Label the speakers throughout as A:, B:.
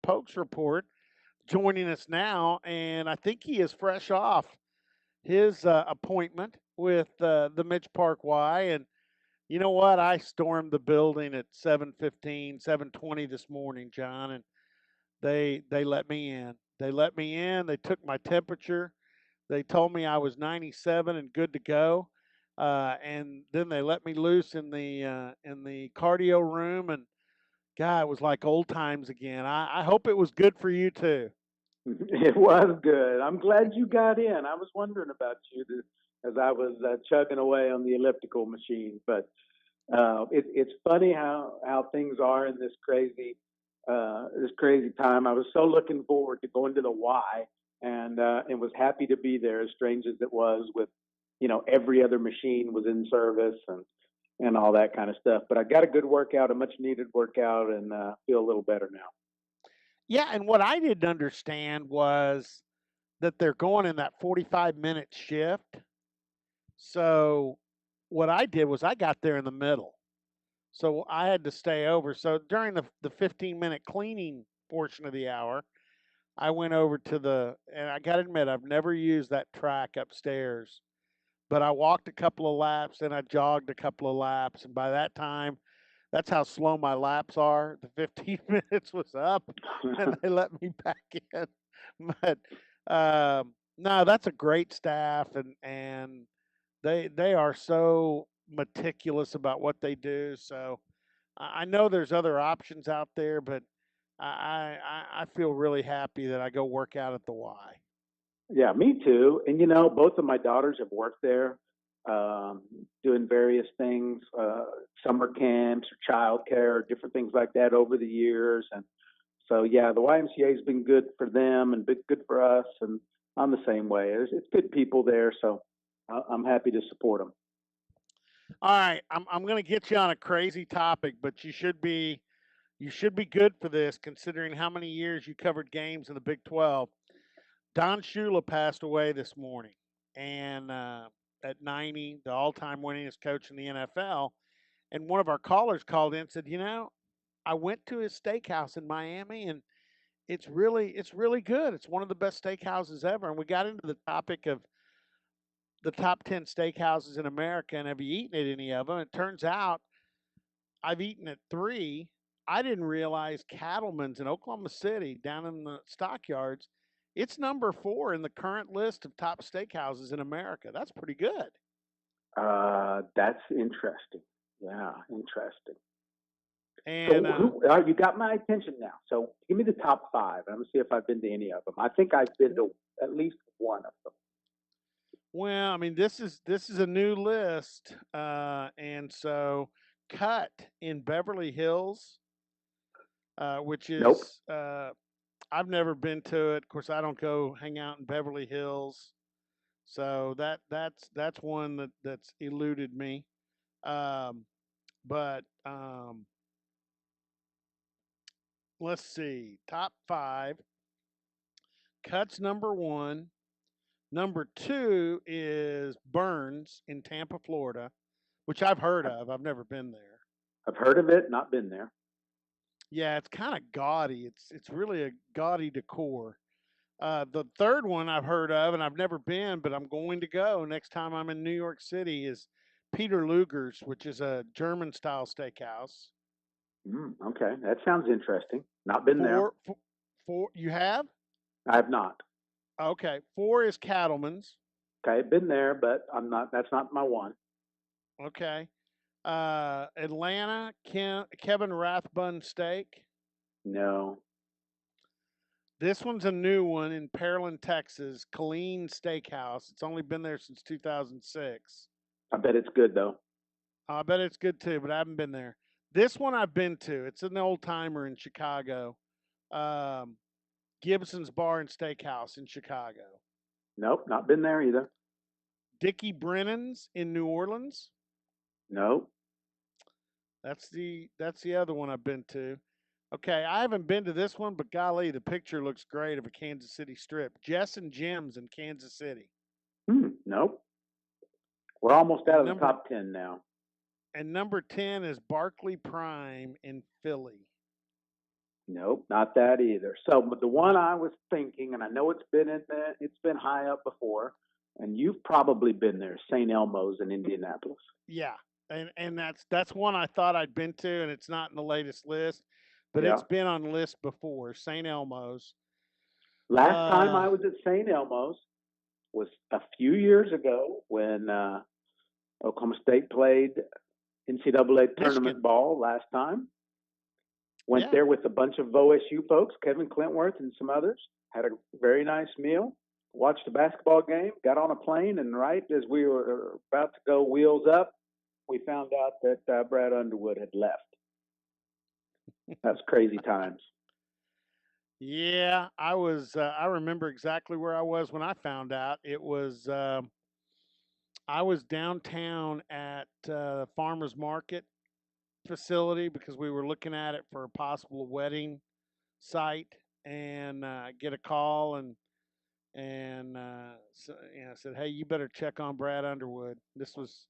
A: Pokes Report, joining us now, and I think he is fresh off his appointment with the Mitch Park Y. And you know what? I stormed the building at 7:15, 7:20 this morning, John, and they let me in. They let me in. They took my temperature. They told me I was 97 and good to go. And then they let me loose in the cardio room, and God, it was like old times again. I hope it was good for you too.
B: It was good. I'm glad you got in. I was wondering about you as I was chugging away on the elliptical machine. But it's funny how things are in this crazy time. I was so looking forward to going to the Y, and was happy to be there. As strange as it was, with every other machine was in service and all that kind of stuff. But I got a good workout, a much needed workout, and feel a little better now.
A: Yeah, and what I didn't understand was that they're going in that 45-minute shift. So what I did was I got there in the middle. So I had to stay over. So during the 15-minute cleaning portion of the hour, I went over to and I got to admit, I've never used that track upstairs, but I walked a couple of laps and I jogged a couple of laps. And by that time, that's how slow my laps are. The 15 minutes was up and they let me back in. But no, that's a great staff, and they are so meticulous about what they do. So I know there's other options out there, but I feel really happy that I go work out at the Y.
B: Yeah, me too. And both of my daughters have worked there, doing various things, summer camps or childcare, different things like that over the years. And so, yeah, the YMCA has been good for them and been good for us. And I'm the same way. It's good people there, so I'm happy to support them.
A: All right, I'm going to get you on a crazy topic, but you should be good for this considering how many years you covered games in the Big 12. Don Shula passed away this morning, and at 90, the all-time winningest coach in the NFL. And one of our callers called in and said, I went to his steakhouse in Miami, and it's really good. It's one of the best steakhouses ever. And we got into the topic of the top 10 steakhouses in America, and have you eaten at any of them? It turns out I've eaten at three. I didn't realize Cattleman's in Oklahoma City, down in the stockyards, it's number 4 in the current list of top steakhouses in America. That's pretty good.
B: That's interesting. Yeah, interesting. So
A: And
B: you got my attention now. So give me the top five. I'm gonna see if I've been to any of them. I think I've been to at least one of them.
A: well, I mean, this is a new list, and so Cut in Beverly Hills, which
B: Nope.
A: is I've never been to it. Of course, I don't go hang out in Beverly Hills, so that's one that's eluded me. Um, but let's see, top five. Cuts number one. Number two is Burns in Tampa, Florida, which I've heard of. I've never been there.
B: I've heard of it, not been there.
A: Yeah, it's kind of gaudy. It's really a gaudy decor. The third one I've heard of, and I've never been, but I'm going to go next time I'm in New York City, is Peter Luger's, which is a German style steakhouse.
B: Okay, that sounds interesting. Not been there.
A: Four, you have?
B: I have not.
A: Okay. Four is Cattleman's.
B: Okay, been there, but I'm not. That's not my one.
A: Okay. Atlanta, Kevin Rathbun Steak.
B: No,
A: This one's a new one in Pearland, Texas, Colleen Steakhouse. It's only been there since 2006.
B: I bet it's good though.
A: I bet it's good too, but I haven't been there. This one I've been to. It's an old timer in Chicago. Um, Gibson's Bar and Steakhouse in Chicago.
B: Nope, not been there either.
A: Dickie Brennan's in New Orleans.
B: Nope.
A: That's the other one I've been to. Okay, I haven't been to this one, but golly, the picture looks great of a Kansas City strip. Jess and Jim's in Kansas City.
B: Nope. We're almost out
A: And
B: of the
A: number
B: top 10 now.
A: and number 10 is Barclay Prime in Philly.
B: Nope, not that either. So, but the one I was thinking, and I know it's been high up before, and you've probably been there, St. Elmo's in Indianapolis.
A: Yeah, and that's one I thought I'd been to, and it's not in the latest list, but
B: Yeah.
A: it's been on the list before. St. Elmo's.
B: Last time
A: Uh,
B: I was at St. Elmo's was a few years ago when Oklahoma State played NCAA
A: Michigan.
B: tournament ball last time. Went
A: Yeah,
B: there with a bunch of OSU folks, Kevin Clintworth and some others. Had a very nice meal. Watched a basketball game. Got on a plane, and right as we were about to go wheels up, we found out that Brad Underwood had left. That's crazy times.
A: yeah. I was. I remember exactly where I was when I found out. It was. I was downtown at farmers market facility because we were looking at it for a possible wedding site, and get a call and so, said, "Hey, you better check on Brad Underwood." This was,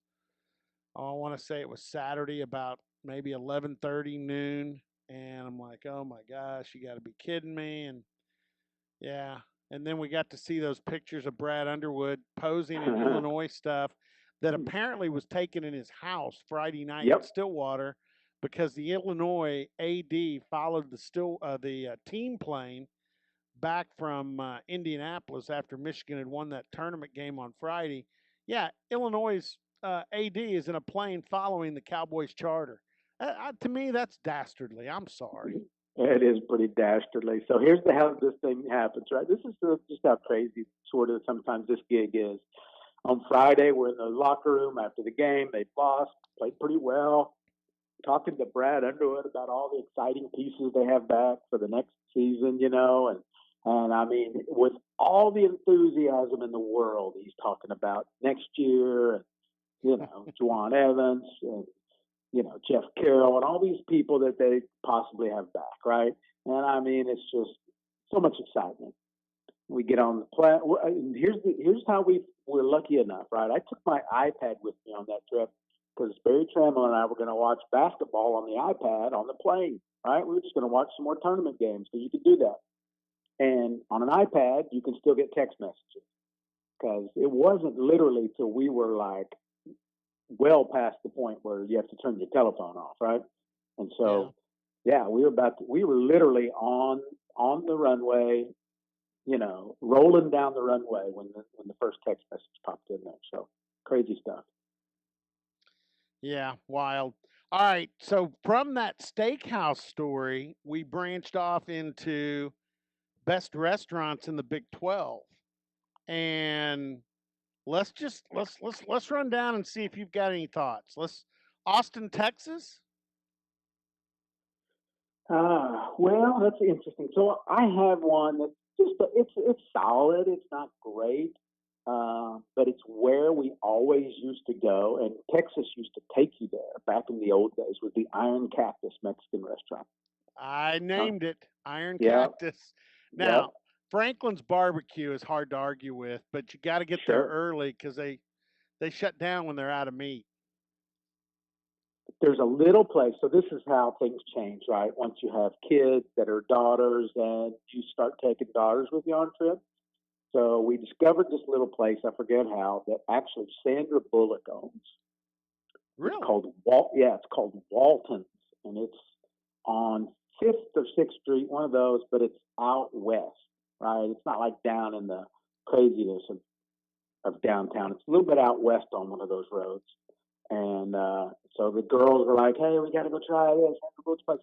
A: oh, I want to say it was Saturday about maybe 11:30 noon, and I'm like, "Oh my gosh, you got to be kidding me!" And yeah, and then we got to see those pictures of Brad Underwood posing in Illinois stuff that apparently was taken in his house Friday night in
B: Yep.
A: Stillwater because the Illinois AD followed the team plane back from Indianapolis after Michigan had won that tournament game on Friday. Yeah, Illinois' AD is in a plane following the Cowboys charter. To me, that's dastardly. I'm sorry.
B: It is pretty dastardly. So here's how this thing happens, right? This is just how crazy sort of sometimes this gig is. On Friday, we're in the locker room after the game. They lost, played pretty well. Talking to Brad Underwood about all the exciting pieces they have back for the next season, and I mean, with all the enthusiasm in the world, he's talking about next year, and Juwan Evans and Jeff Carroll and all these people that they possibly have back, right? And I mean, it's just so much excitement. We get on the plane. Here's how we're lucky enough, right? I took my iPad with me on that trip because Barry Trammell and I were going to watch basketball on the iPad on the plane, right? We were just going to watch some more tournament games because you could do that. And on an iPad, you can still get text messages because it wasn't literally till we were like well past the point where you have to turn your telephone off, right? And
A: Yeah.
B: so, yeah, we were literally on the runway, rolling down the runway when the first text message popped in there. So crazy stuff.
A: Yeah, wild. All right. So from that steakhouse story, we branched off into best restaurants in the Big 12. And let's run down and see if you've got any thoughts. Let's Austin, Texas.
B: Well, that's interesting. So I have one that's it's solid. It's not great, but it's where we always used to go, and Texas used to take you there back in the old days. Was the Iron Cactus Mexican restaurant?
A: I
B: Uh,
A: named it Iron
B: yeah,
A: Cactus.
B: yep,
A: Now, Franklin's barbecue is hard to argue with, but you got to get there
B: sure.
A: early because they shut down when they're out of meat.
B: There's a little place. So this is how things change, right? Once you have kids that are daughters, and you start taking daughters with you on trips. So we discovered this little place, I forget how, that actually Sandra Bullock owns. It's
A: Really?
B: called it's called Walton's, and it's on Fifth or Sixth Street, one of those, but it's out west, right? It's not like down in the craziness of downtown. It's a little bit out west on one of those roads. And so the girls were like, "Hey, we got to go try this."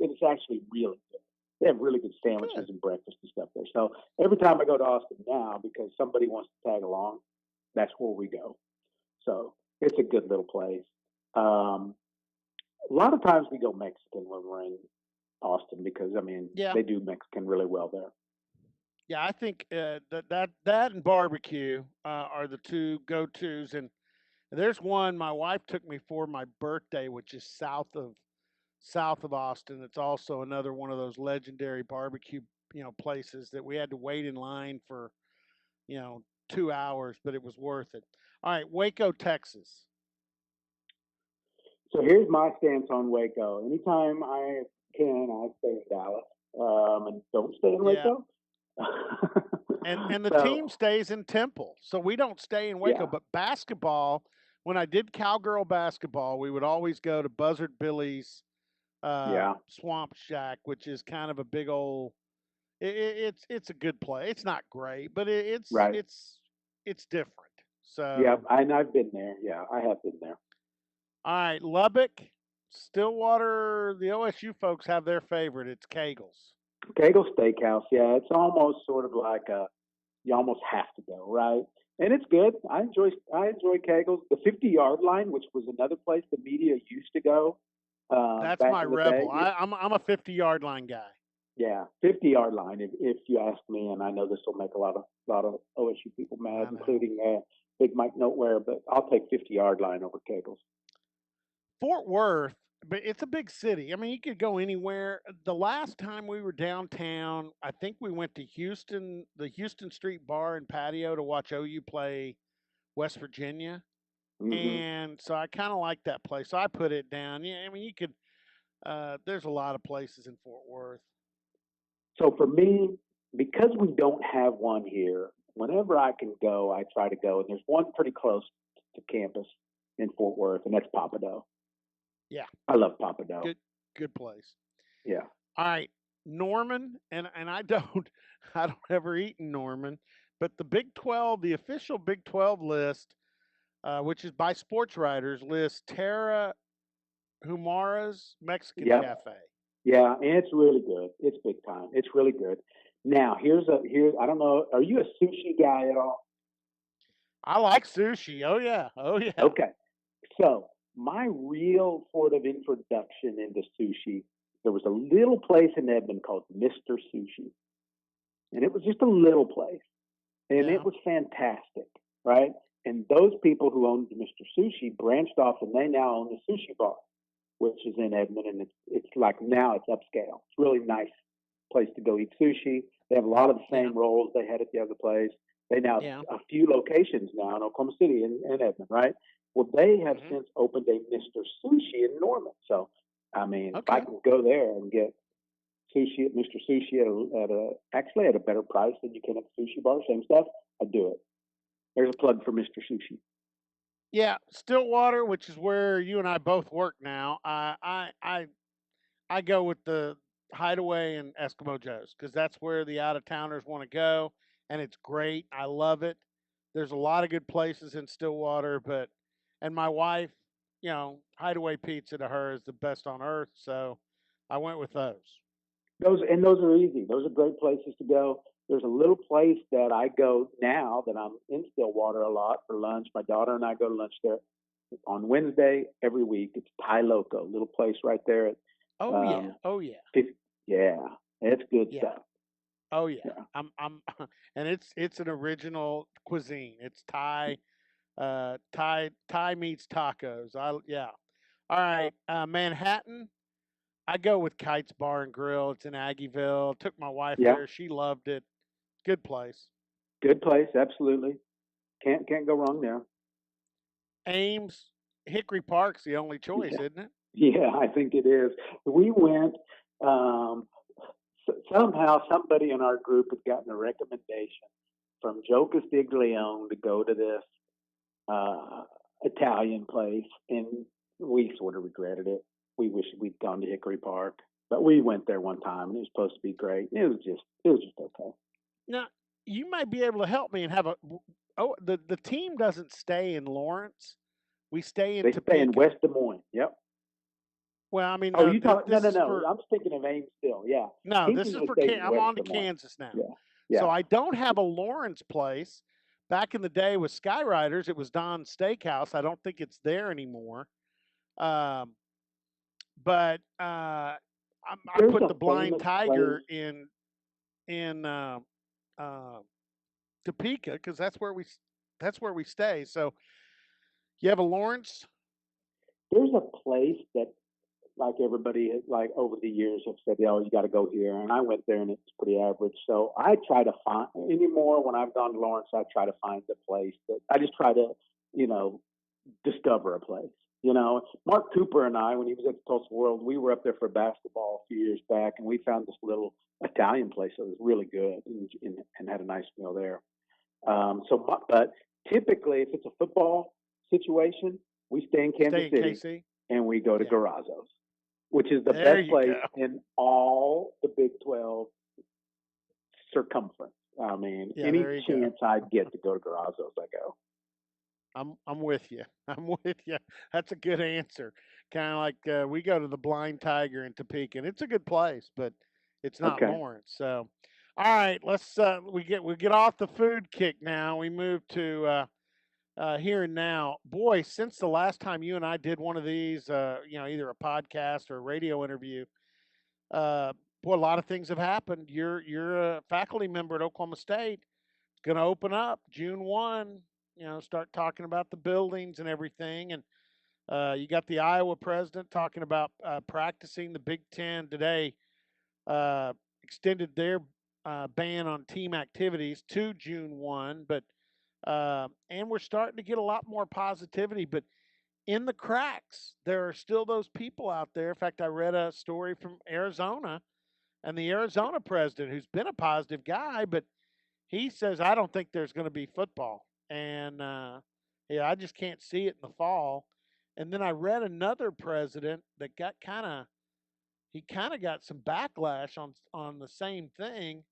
B: And it's actually really good. They have really good sandwiches
A: Good.
B: and breakfast and stuff there. So every time I go to Austin now, because somebody wants to tag along, that's where we go. So it's a good little place. Um, a lot of times we go Mexican when we're in Austin because I mean
A: Yeah.
B: they do Mexican really well there.
A: Yeah, I think that and barbecue are the two go tos, and there's one my wife took me for my birthday, which is south of Austin. It's also another one of those legendary barbecue places that we had to wait in line for 2 hours, but it was worth it. All right, Waco, Texas.
B: So here's my stance on Waco. Anytime I can, I stay in Dallas. and don't stay in
A: Yeah.
B: Waco.
A: And the
B: So
A: team stays in Temple, so we don't stay in Waco.
B: yeah,
A: But basketball, when I did cowgirl basketball, we would always go to Buzzard Billy's
B: yeah,
A: Swamp Shack, which is kind of a big old. It's a good play. It's not great, but
B: right.
A: it's different.
B: Yeah,
A: So
B: and I've been there. Yeah, I have been there.
A: all right, Lubbock, Stillwater. The OSU folks have their favorite. It's Kegel's.
B: Kegel Steakhouse. Yeah, it's almost sort of like a you almost have to go, right? And it's good. I enjoy Kegel's. The 50-yard line, which was another place the media used to go
A: That's
B: back
A: my
B: in the day.
A: rebel. I'm a 50-yard line guy.
B: Yeah, 50-yard line. If you ask me, and I know this will make a lot of OSU people mad,
A: I know.
B: including Big Mike Noteware, but I'll take 50-yard line over Kegel's.
A: Fort Worth, but it's a big city. I mean, you could go anywhere. The last time we were downtown, I think we went to Houston, the Houston Street Bar and Patio to watch OU play West Virginia.
B: Hmm.
A: And so I kind of like that place. So I put it down. Yeah, I mean, you could, there's a lot of places in Fort Worth.
B: So for me, because we don't have one here, whenever I can go, I try to go. And there's one pretty close to campus in Fort Worth, and that's Papado.
A: Yeah,
B: I love Papado.
A: good, good place.
B: Yeah.
A: All right, Norman, and I don't, I don't ever eat in Norman, but the Big 12, the official Big 12 list, which is by sports writers, lists Terra Humara's Mexican
B: Yep.
A: Cafe.
B: Yeah, and it's really good. It's big time. It's really good. Now, here's I don't know, are you a sushi guy at all?
A: I like sushi. Oh yeah. Oh yeah.
B: Okay. So, my real sort of introduction into sushi, there was a little place in Edmond called Mr. Sushi. And it was just a little place. And it
A: Yeah.
B: was fantastic, right? And those people who owned Mr. Sushi branched off and they now own the sushi bar, which is in Edmond, and it's like now it's upscale. It's a really nice place to go eat sushi. They have a lot of the
A: Yeah.
B: same rolls they had at the other place. They now
A: Yeah.
B: have a few locations now in Oklahoma City and Edmond, right? Well, they have
A: Hmm.
B: since opened a Mr. Sushi in Norman. So, I mean, if I
A: Okay.
B: can go there and get sushi at Mr. Sushi at a actually at a better price than you can at the sushi bar, same stuff, I'd do it. There's a plug for Mr. Sushi.
A: Yeah. Stillwater, which is where you and I both work now. I go with the Hideaway and Eskimo Joe's because that's where the out of towners want to go, and it's great. I love it. There's a lot of good places in Stillwater, but and my wife, Hideaway Pizza to her is the best on earth, so I went with those.
B: Those are easy. Those are great places to go. There's a little place that I go now that I'm in Stillwater a lot for lunch. My daughter and I go to lunch there on Wednesday every week. It's Thai Loco, little place right there at
A: Oh yeah,
B: um,
A: oh yeah,
B: yeah, it's good
A: yeah,
B: stuff.
A: oh yeah.
B: Yeah,
A: I'm, and it's an original cuisine. It's Thai, Thai meets tacos. Yeah. All right, Manhattan. I go with Kites Bar and Grill. It's in Aggieville. Took my wife
B: yeah,
A: there. She loved it. Good place.
B: good place. Absolutely, can't go wrong there.
A: Ames, Hickory Park's the only choice,
B: Yeah,
A: isn't it?
B: yeah, I think it is. We went. Um, Somehow somebody in our group had gotten a recommendation from Joe Castiglione to go to this uh, Italian place, and we sort of regretted it. We wish we'd gone to Hickory Park, but we went there one time, and it was supposed to be great. It was just okay.
A: Now, you might be able to help me and have a. Oh, the team doesn't stay in Lawrence. We stay in
B: They stay in
A: Topeka.
B: West Des Moines. Yep.
A: Well, I mean,
B: Oh, you talk? No,
A: this
B: no,
A: is
B: no.
A: for
B: I'm thinking of Ames still. Yeah,
A: no,
B: he
A: this is
B: usually
A: for.
B: stays in
A: I'm
B: West
A: on to
B: Des Moines.
A: Kansas now.
B: Yeah,
A: So
B: yeah.
A: I don't have a Lawrence place. Back in the day with Skyriders, it was Don's Steakhouse. I don't think it's there anymore. Um, but I
B: There's
A: put
B: a
A: the Blind
B: famous place.
A: Tiger in uh, Topeka because that's where we stay. So you have a Lawrence.
B: There's a place that like everybody like over the years have said, oh, you got to go here. And I went there and it's pretty average. So I try to find anymore when I've gone to Lawrence, I try to find a place that I just try to, you know, discover a place. Mark Cooper and I, when he was at the Tulsa World, we were up there for basketball a few years back, and we found this little Italian place that was really good and had a nice meal there. But typically, if it's a football situation, we stay in Kansas
A: Stay in
B: City
A: KC.
B: and we go to
A: Yeah.
B: Garrazzo's, which is the
A: There
B: best
A: you
B: place
A: go.
B: in all the Big 12 circumference. I mean,
A: Yeah,
B: any
A: there you go.
B: chance I get to go to Garrazzo's, I go.
A: I'm with you. I'm with you. That's a good answer. Kind of like we go to the Blind Tiger in Topeka, and it's a good place, but it's not
B: Okay.
A: Lawrence. So, all right, let's we get off the food kick now. We move to here and now. Boy, since the last time you and I did one of these, either a podcast or a radio interview, uh, boy, a lot of things have happened. You're a faculty member at Oklahoma State. It's going to open up June 1. Start talking about the buildings and everything. And you got the Iowa president talking about practicing. The Big Ten today uh, extended their ban on team activities to June 1. But and we're starting to get a lot more positivity. But in the cracks, there are still those people out there. In fact, I read a story from Arizona and the Arizona president, who's been a positive guy, but he says, I don't think there's going to be football. And yeah, I just can't see it in the fall. And then I read another president that he kind of got some backlash on the same thing.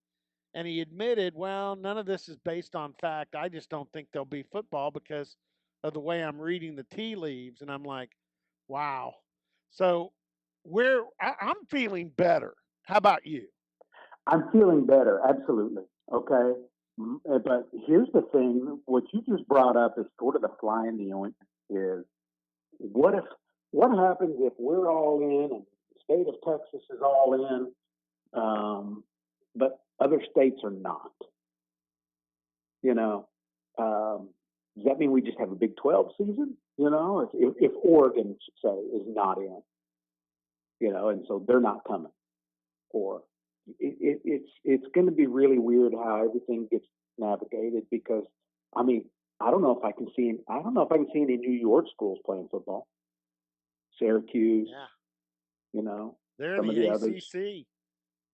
A: And he admitted, well, none of this is based on fact. I just don't think there'll be football because of the way I'm reading the tea leaves. And I'm like, wow. So I'm feeling better. How about you?
B: I'm feeling better, absolutely. Okay. But here's the thing: what you just brought up is sort of the fly in the ointment. Is what if what happens if we're all in and the state of Texas is all in, but other states are not? You know, does that mean we just have a Big 12 season? If Oregon, should say, is not in, and so they're not coming, or it's going to be really weird how everything gets navigated because I mean I don't know if I can see any New York schools playing football. Syracuse,
A: Yeah.
B: you know,
A: They're in
B: some of
A: the
B: the others.
A: ACC.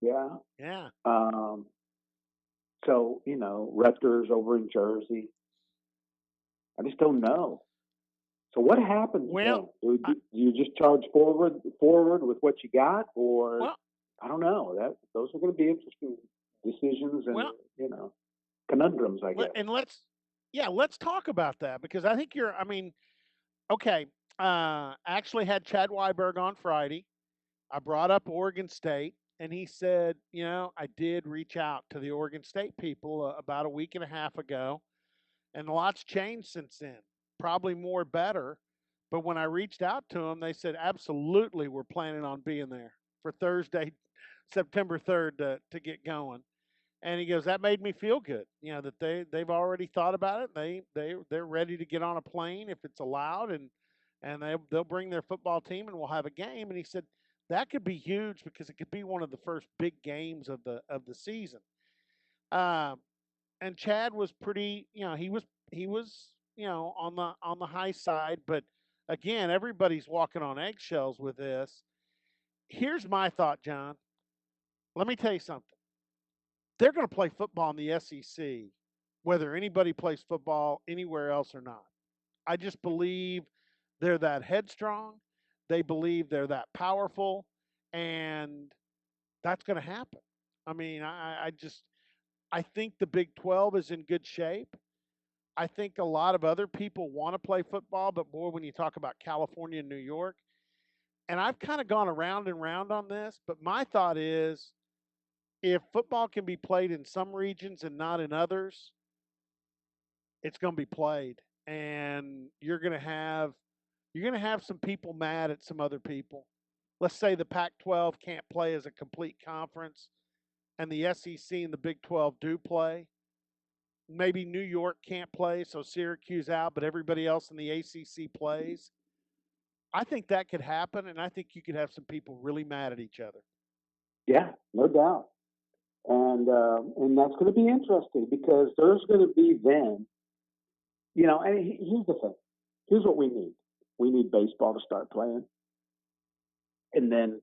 B: Yeah.
A: Yeah.
B: So Rutgers over in Jersey. I just don't know. So what happens
A: Well,
B: then? Do,
A: I,
B: do you just charge forward with what you got, or
A: well,
B: I don't know. That those are going to be interesting decisions and
A: well,
B: conundrums, I guess.
A: and let's talk about that because I think I mean, okay. Actually had Chad Weiberg on Friday. I brought up Oregon State, and he said, I did reach out to the Oregon State people about a week and a half ago, and a lot's changed since then. Probably more better. But when I reached out to them, they said, absolutely, we're planning on being there for Thursday, September 3rd to get going. And he goes, that made me feel good. That they've already thought about it. They're ready to get on a plane if it's allowed, and they'll bring their football team and we'll have a game. And he said that could be huge because it could be one of the first big games of the season. Um, and Chad was pretty, he was on the high side, but again, everybody's walking on eggshells with this. Here's my thought, John. Let me tell you something. They're going to play football in the SEC, whether anybody plays football anywhere else or not. I just believe they're that headstrong. They believe they're that powerful, and that's going to happen. I mean, I think the Big 12 is in good shape. I think a lot of other people want to play football, but boy, when you talk about California and New York, and I've kind of gone around and round on this, but my thought is if football can be played in some regions and not in others, it's going to be played, and you're going to have some people mad at some other people. Let's say the Pac-12 can't play as a complete conference, and the SEC and the Big 12 do play. Maybe New York can't play, so Syracuse out, but everybody else in the ACC plays. I think that could happen, and I think you could have some people really mad at each other.
B: Yeah, no doubt. And that's going to be interesting because there's going to be then, and here's the thing. Here's what we need. We need baseball to start playing. And then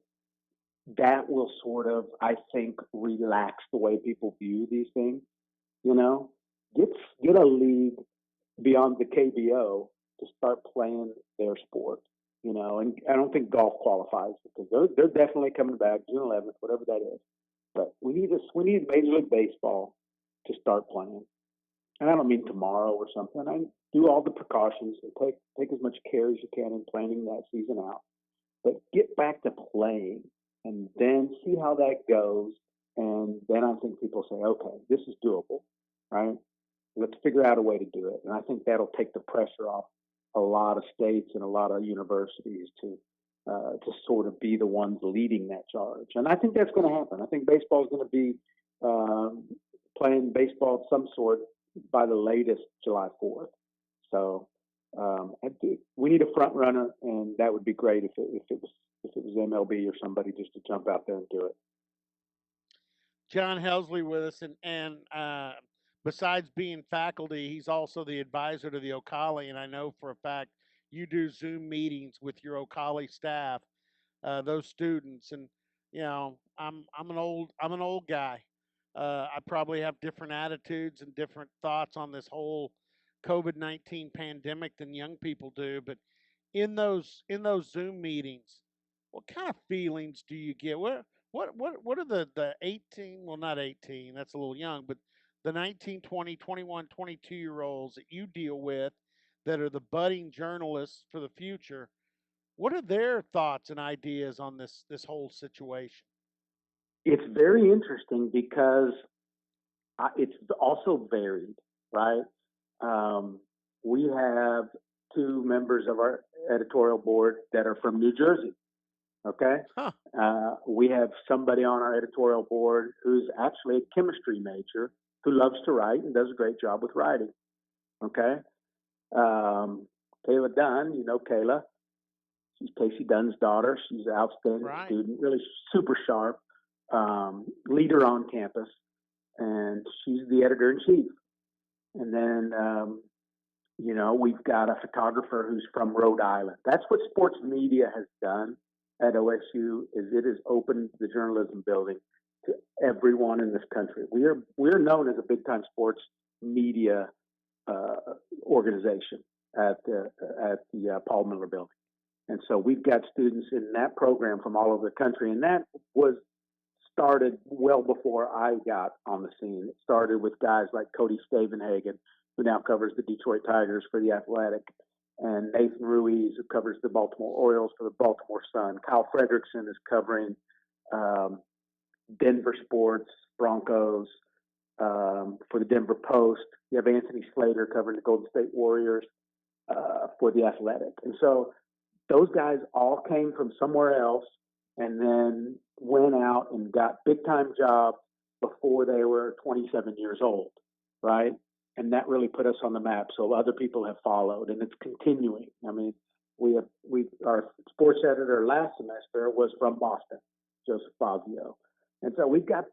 B: that will sort of, I think, relax the way people view these things. You know, get get a league beyond the KBO to start playing their sport. You know, and I don't think golf qualifies because they're definitely coming back June 11th, whatever that is. But we need Major League Baseball to start playing, and I don't mean tomorrow or something. I do all the precautions and take as much care as you can in planning that season out. But get back to playing and then see how that goes. And then I think people say, okay, this is doable, right? Let's figure out a way to do it. And I think that'll take the pressure off a lot of states and a lot of universities to sort of be the ones leading that charge. And I think that's going to happen. I think baseball is going to be um, playing baseball of some sort by the latest July 4th. So we need a front runner, and that would be great if it was MLB or somebody just to jump out there and do it.
A: John Helsley with us, and besides being faculty, he's also the advisor to the Ocali, and I know for a fact you do Zoom meetings with your Ocali staff, those students, and I'm an old guy. I probably have different attitudes and different thoughts on this whole COVID-19 pandemic than young people do, but in those Zoom meetings, what kind of feelings do you get? What are the 18, well not 18, that's a little young, but the 19, 20, 21, 22-year olds that you deal with that are the budding journalists for the future? What are their thoughts and ideas on this whole situation?
B: It's very interesting because it's also varied, right? Um, we have two members of our editorial board that are from New Jersey. Okay.
A: Huh.
B: We have somebody on our editorial board who's actually a chemistry major who loves to write and does a great job with writing. Okay. Um, Kayla Dunn, you know Kayla. She's Casey Dunn's daughter. She's an outstanding
A: Right.
B: student, really super sharp, leader on campus, and she's the editor in chief. And then, we've got a photographer who's from Rhode Island. That's what sports media has done at OSU is it has opened the journalism building to everyone in this country. We're known as a big time sports media uh, organization at the Paul Miller Building. And so we've got students in that program from all over the country. And that was started well before I got on the scene. It started with guys like Cody Stavenhagen, who now covers the Detroit Tigers for The Athletic, and Nathan Ruiz, who covers the Baltimore Orioles for the Baltimore Sun. Kyle Fredrickson is covering um, Denver sports, Broncos, for the Denver Post. You have Anthony Slater covering the Golden State Warriors for The Athletic. And so those guys all came from somewhere else and then went out and got big time jobs before they were 27 years old, right? And that really put us on the map. So other people have followed, and it's continuing. I mean, our sports editor last semester was from Boston, Joseph Fazio, and so we've got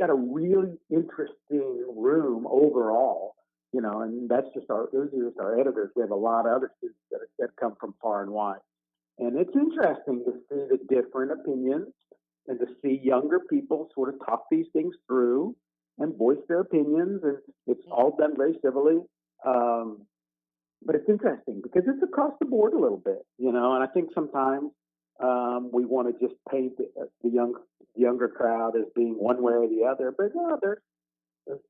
B: a really interesting room overall. And that's just those are just our editors. We have a lot of other students that come from far and wide. And it's interesting to see the different opinions and to see younger people sort of talk these things through and voice their opinions. And it's all done very civilly. Um, but it's interesting because it's across the board a little bit, and I think sometimes we want to just paint the younger crowd as being one way or the other. But no, there's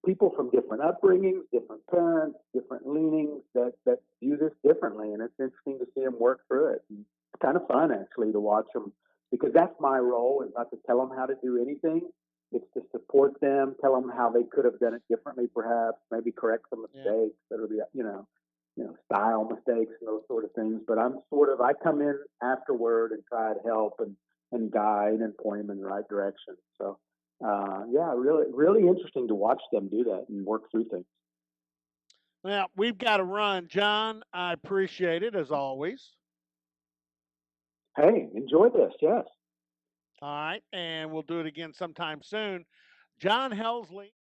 B: people from different upbringings, different parents, different leanings that view this differently. And it's interesting to see them work through it. And it's kind of fun actually to watch them because that's my role is not to tell them how to do anything. It's to support them, tell them how they could have done it differently, perhaps, maybe correct some
A: Yeah.
B: mistakes that are style mistakes and those sort of things. But I come in afterward and try to help and guide and point them in the right direction. So, yeah, really, really interesting to watch them do that and work through things.
A: Well, we've got to run, John. I appreciate it as always.
B: Hey, enjoy this. Yes.
A: All right, and we'll do it again sometime soon. John Helsley.